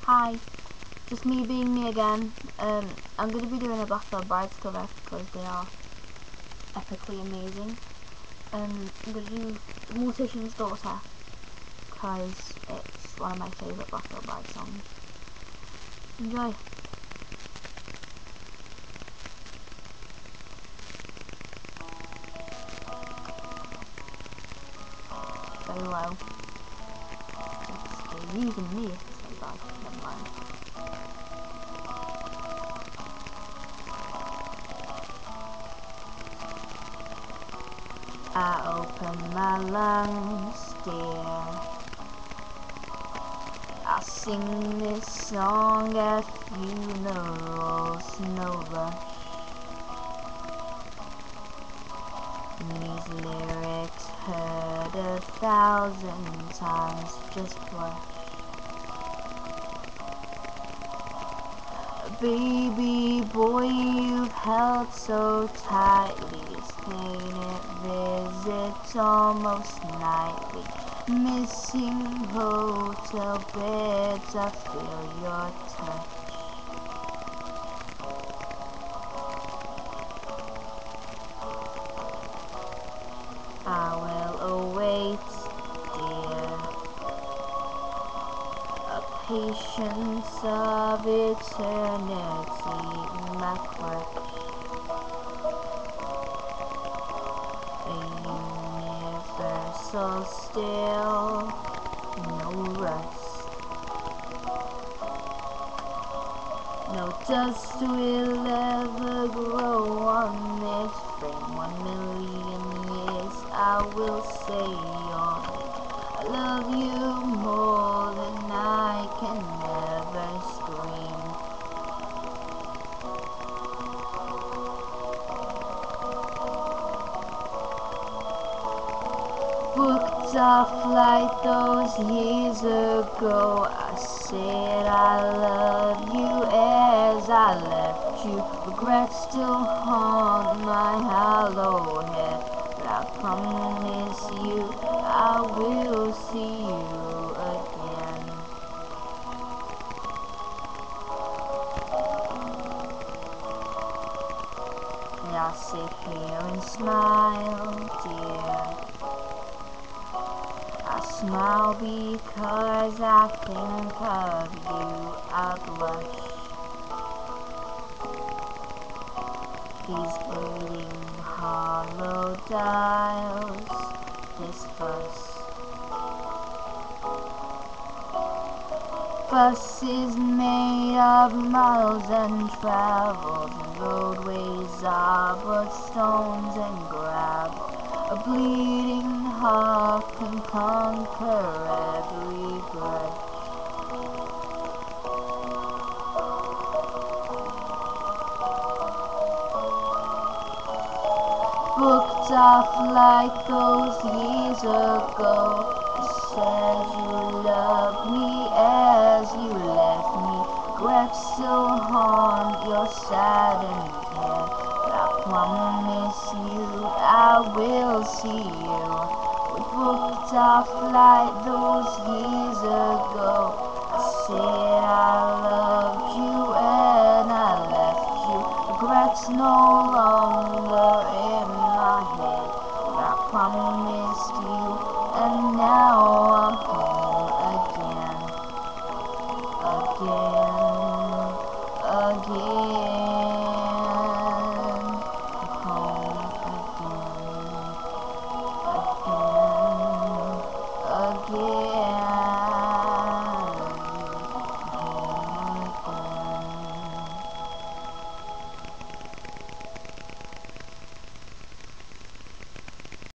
Hi, just me being me again. I'm going to be doing a Blackbird Brides cover because they are epically amazing. I'm going to do The Mortician's Daughter because it's one of my favourite Blackbird Bride songs. Enjoy. Very low. They're using me if it's so bad. Never mind. I open my lungs, dear. I sing this song at funerals, no rush. These lyrics heard 1,000 times, just blush. Baby boy, you've held so tightly, this pain it visits almost nightly. Missing hotel beds, I feel your touch. I will await, dear, a patience of eternity, my crutch. A universal still, no rust. No dust will ever grow on this frame. 1,000,000 years I will say on it. I love you more than I can ever scream. Booked our flight those years ago. I said I love you as I left you. Regrets still haunt my hollow head, but I promise you I will see you again. And I sit here and smile, dear. I smile because I think of you, I blush. These bleeding hollow dials, this fuss. Fuss is made of miles untraveled, and roadways are but stones and gravel. A bleeding heart can conquer every grudge. Booked our flight those years ago. You said you loved me as you left me. Regrets still haunt your saddened head, but I promise you I will see you. We booked our flight those years ago. I said I loved you and I left you. Regrets no longer in my head, but I promised you, and now I'm home again, again. I'm home again, again.